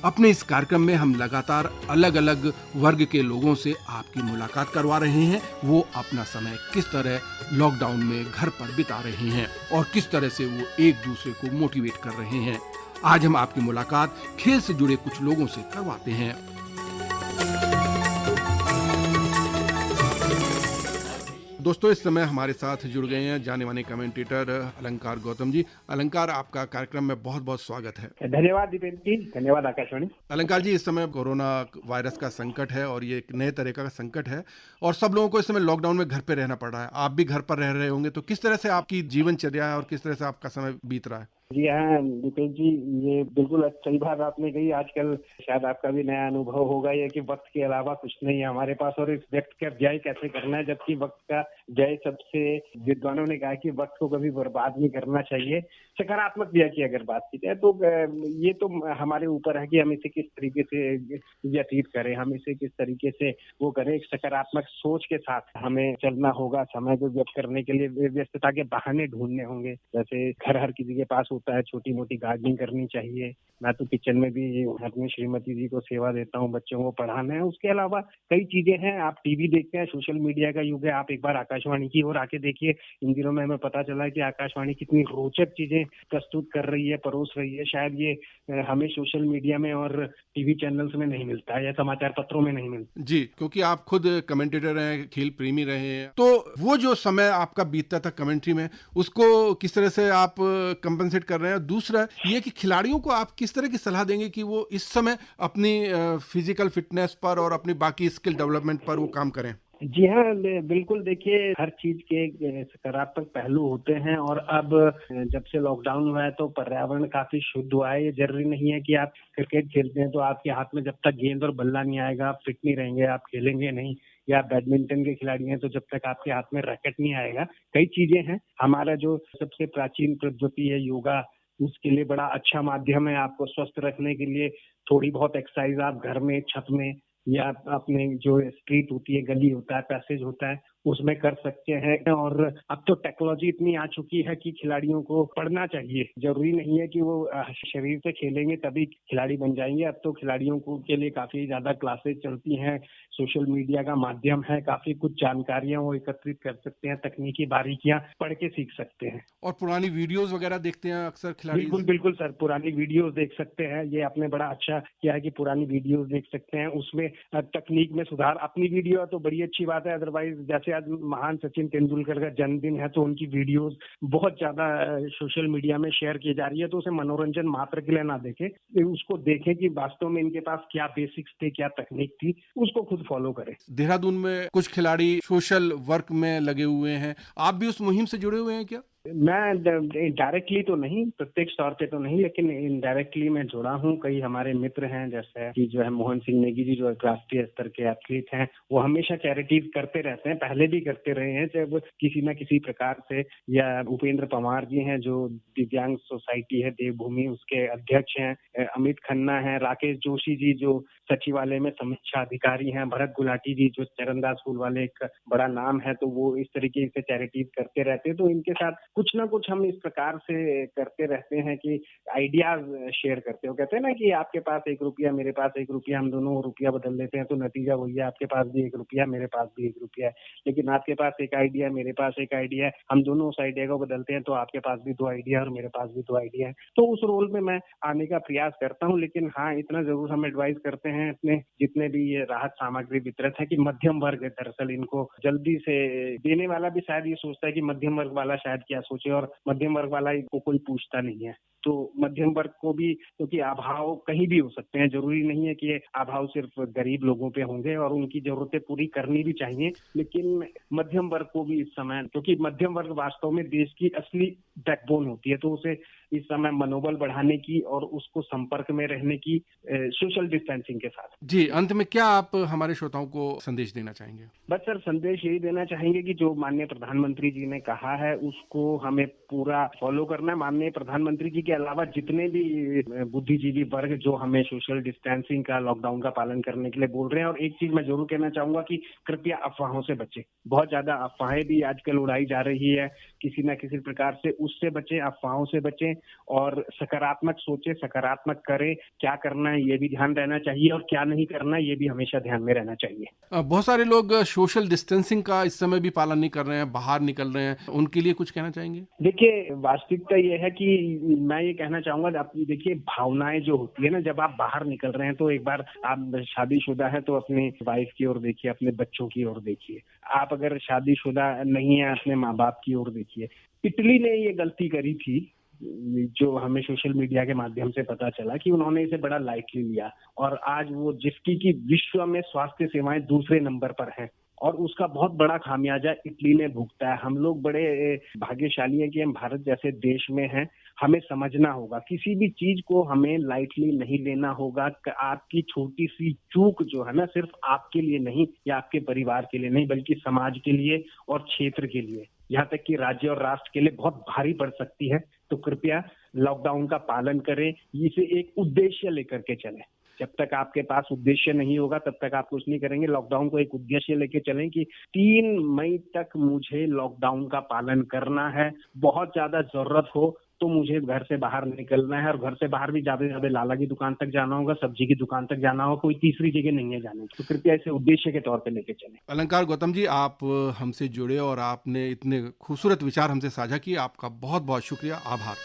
अपने इस कार्यक्रम में हम लगातार अलग अलग वर्ग के लोगों से आपकी मुलाकात करवा रहे हैं। वो अपना समय किस तरह लॉकडाउन में घर पर बिता रहे हैं और किस तरह से वो एक दूसरे को मोटिवेट कर रहे हैं। आज हम आपकी मुलाकात खेल से जुड़े कुछ लोगों से करवाते हैं। दोस्तों, इस समय हमारे साथ जुड़ गए हैं जाने माने कमेंटेटर अलंकार गौतम जी। अलंकार, आपका कार्यक्रम में बहुत बहुत स्वागत है। धन्यवाद दीपेंद्र जी, धन्यवाद आकाशवाणी। अलंकार जी, इस समय कोरोना वायरस का संकट है और ये एक नए तरह का संकट है और सब लोगों को इस समय लॉकडाउन में घर पे रहना पड़ रहा है। आप भी घर पर रह रहे होंगे, तो किस तरह से आपकी जीवनचर्या है और किस तरह से आपका समय बीत रहा है? जी हाँ दीपेंद्र जी, ये बिल्कुल सही बात आपने कही। आजकल शायद आपका भी नया अनुभव होगा ये कि वक्त के अलावा कुछ नहीं है हमारे पास और इस वक्त का व्यय कैसे करना है, जबकि वक्त का व्यय सबसे विद्वानों ने कहा कि वक्त को कभी बर्बाद नहीं करना चाहिए। सकारात्मक व्यय की अगर बात की जाए तो ये तो हमारे ऊपर है कि हम इसे किस तरीके से व्यतीत करें, हम इसे किस तरीके से वो करें। एक सकारात्मक सोच के साथ हमें चलना होगा। समय को व्यक्त करने के लिए व्यस्तता के बहाने ढूंढने होंगे। जैसे घर हर किसी के पास होता है, छोटी मोटी गार्डनिंग करनी चाहिए। मैं तो किचन में भी अपनी श्रीमती जी को सेवा देता हूँ, बच्चों को पढ़ाना है। उसके अलावा कई चीजें हैं। आप टीवी देखते हैं, सोशल मीडिया का युग है। आप एक बार आकाशवाणी की ओर आके देखिए। इन दिनों में हमें पता चला कि आकाशवाणी कितनी रोचक चीजें प्रस्तुत कर रही है, परोस रही है। शायद ये हमें सोशल मीडिया में और टीवी चैनल्स में नहीं मिलता है या समाचार पत्रों में नहीं मिलता जी, क्योंकि आप खुद कमेंटेटर हैं, खेल प्रेमी रहे हैं, तो वो जो समय आपका बीतता था कमेंट्री में, उसको किस तरह से आप कंपनसेट कर रहे हैं? दूसरा ये कि खिलाड़ियों को आप किस तरह की सलाह देंगे कि वो इस समय अपनी फिजिकल फिटनेस पर और अपनी बाकी स्किल डेवलपमेंट पर वो काम करें? जी हाँ, बिल्कुल। देखिए, हर चीज के सकारात्मक पहलू होते हैं और अब जब से लॉकडाउन हुआ है तो पर्यावरण काफी शुद्ध हुआ है। ये जरूरी नहीं है कि आप क्रिकेट खेलते हैं तो आपके हाथ में जब तक गेंद और बल्ला नहीं आएगा आप फिट नहीं रहेंगे, आप खेलेंगे नहीं। या बैडमिंटन के खिलाड़ी हैं तो जब तक आपके हाथ में रैकेट नहीं आएगा, कई चीजें हैं। हमारा जो सबसे प्राचीन पद्धति है योगा, उसके लिए बड़ा अच्छा माध्यम है आपको स्वस्थ रखने के लिए। थोड़ी बहुत एक्सरसाइज आप घर में, छत में या अपने जो स्ट्रीट होती है, गली होता है, पैसेज होता है, उसमें कर सकते हैं। और अब तो टेक्नोलॉजी इतनी आ चुकी है कि खिलाड़ियों को पढ़ना चाहिए। जरूरी नहीं है कि वो शरीर से खेलेंगे तभी खिलाड़ी बन जाएंगे। अब तो खिलाड़ियों को के लिए काफी ज्यादा क्लासेस चलती हैं। सोशल मीडिया का माध्यम है, काफी कुछ जानकारियां वो एकत्रित कर सकते हैं, तकनीकी बारीकियां पढ़ के सीख सकते हैं। और पुरानी वीडियोस वगैरह देखते हैं अक्सर खिलाड़ी? बिल्कुल बिल्कुल सर, पुरानी वीडियोस देख सकते हैं। ये आपने बड़ा अच्छा किया है कि पुरानी वीडियोस देख सकते हैं। उसमें तकनीक में सुधार। अपनी वीडियो है तो बड़ी अच्छी बात है। अदरवाइज जैसे आज महान सचिन तेंदुलकर का जन्मदिन है तो उनकी वीडियोस बहुत ज्यादा सोशल मीडिया में शेयर की जा रही है, तो उसे मनोरंजन मात्र के लिए ना देखें, उसको देखें कि वास्तव में इनके पास क्या बेसिक्स थे, क्या तकनीक थी, उसको खुद फॉलो करें। देहरादून में कुछ खिलाड़ी सोशल वर्क में लगे हुए हैं, आप भी उस मुहिम से जुड़े हुए हैं क्या? मैं डायरेक्टली तो नहीं, प्रत्यक्ष तौर पे तो नहीं, लेकिन इनडायरेक्टली मैं जुड़ा हूँ। कई हमारे मित्र हैं, जैसे कि जो है मोहन सिंह नेगी जी, जो राष्ट्रीय स्तर के एथलीट हैं, वो हमेशा चैरिटीज करते रहते हैं, पहले भी करते रहे हैं जब किसी न किसी प्रकार से। या उपेंद्र पंवार जी हैं जो दिव्यांग सोसाइटी है देवभूमि, उसके अध्यक्ष हैं। अमित खन्ना है, राकेश जोशी जी जो सचिवालय में समीक्षा अधिकारी हैं, भरत गुलाटी जी जो चरणदास स्कूल वाले एक बड़ा नाम है, तो वो इस तरीके से चैरिटीज करते रहते हैं। तो इनके साथ कुछ ना कुछ हम इस प्रकार से करते रहते हैं कि आइडियाज शेयर करते हो। कहते हैं ना कि आपके पास 1 रुपया, मेरे पास 1 रुपया, हम दोनों रुपया बदल लेते हैं तो नतीजा वही है, आपके पास भी 1 रुपया, मेरे पास भी 1 रुपया है। लेकिन आपके पास एक आइडिया, मेरे पास एक आइडिया है, हम दोनों उस आइडिया को बदलते हैं तो आपके पास भी 2 आइडिया और मेरे पास भी 2 आइडिया है। तो उस रोल में मैं आने का प्रयास करता हूँ। लेकिन हाँ, इतना जरूर हम एडवाइस करते हैं अपने जितने भी ये राहत सामग्री वितरित है कि मध्यम वर्ग दरअसल इनको जल्दी से देने वाला भी शायद ये सोचता है कि मध्यम वर्ग वाला शायद क्या सोचे, और मध्यम वर्ग वाला को कोई पूछता नहीं है। तो मध्यम वर्ग को भी, क्योंकि अभाव कहीं भी हो सकते हैं, जरूरी नहीं है कि ये अभाव सिर्फ गरीब लोगों पे होंगे, और उनकी जरूरतें पूरी करनी भी चाहिए। लेकिन मध्यम वर्ग को भी इस समय, क्योंकि मध्यम वर्ग वास्तव में देश की असली बैकबोन होती है, तो उसे इस समय मनोबल बढ़ाने की और उसको संपर्क में रहने की सोशल डिस्टेंसिंग के साथ। जी, अंत में क्या आप हमारे श्रोताओं को संदेश देना चाहेंगे? बस सर, संदेश यही देना चाहेंगे कि जो माननीय प्रधानमंत्री जी ने कहा है उसको हमें पूरा फॉलो करना है। माननीय प्रधानमंत्री जी के अलावा जितने भी बुद्धिजीवी वर्ग जो हमें सोशल डिस्टेंसिंग का, लॉकडाउन का पालन करने के लिए बोल रहे हैं। और एक चीज मैं जरूर कहना चाहूंगा कि कृपया अफवाहों से बचें। बहुत ज्यादा अफवाहें भी आजकल उड़ाई जा रही है, किसी न किसी प्रकार से उससे बचें, अफवाहों से बचें और सकारात्मक सोचें, सकारात्मक करें। क्या करना है ये भी ध्यान रहना चाहिए और क्या नहीं करना है ये भी हमेशा ध्यान में रहना चाहिए। बहुत सारे लोग सोशल डिस्टेंसिंग का इस समय भी पालन नहीं कर रहे हैं, बाहर निकल रहे हैं, उनके लिए कुछ कहना चाहेंगे? देखिए, वास्तविकता ये है कि मैं ये कहना चाहूंगा, आप देखिए भावनाएं जो होती है ना, जब आप बाहर निकल रहे हैं तो एक बार आप शादीशुदा है तो अपनी वाइफ की ओर देखिए, अपने बच्चों की ओर देखिए। आप अगर शादीशुदा नहीं है, अपने माँ बाप की ओर देखिए। इटली ने ये गलती करी थी, जो हमें सोशल मीडिया के माध्यम से पता चला कि उन्होंने इसे बड़ा लाइटली लिया और आज वो जिसकी की विश्व में स्वास्थ्य सेवाएं दूसरे नंबर पर हैं और उसका बहुत बड़ा खामियाजा इटली ने भुगता है। हम लोग बड़े भाग्यशाली हैं कि हम भारत जैसे देश में हैं। हमें समझना होगा, किसी भी चीज को हमें लाइटली नहीं लेना होगा। आपकी छोटी सी चूक जो है ना, सिर्फ आपके लिए नहीं या आपके परिवार के लिए नहीं, बल्कि समाज के लिए और क्षेत्र के लिए, यहाँ तक कि राज्य और राष्ट्र के लिए बहुत भारी पड़ सकती है। तो कृपया लॉकडाउन का पालन करें, इसे एक उद्देश्य लेकर के चलें। जब तक आपके पास उद्देश्य नहीं होगा तब तक आप कुछ नहीं करेंगे। लॉकडाउन को एक उद्देश्य लेके चलें कि 3 मई तक मुझे लॉकडाउन का पालन करना है। बहुत ज्यादा जरूरत हो तो मुझे घर से बाहर निकलना है और घर से बाहर भी ज्यादा से ज्यादा लाला की दुकान तक जाना होगा, सब्जी की दुकान तक जाना होगा, कोई तीसरी जगह नहीं है जाने की। तो कृपया इसे उद्देश्य के तौर पे लेके चलें। अलंकार गौतम जी, आप हमसे जुड़े और आपने इतने खूबसूरत विचार हमसे साझा किए, आपका बहुत बहुत शुक्रिया, आभार।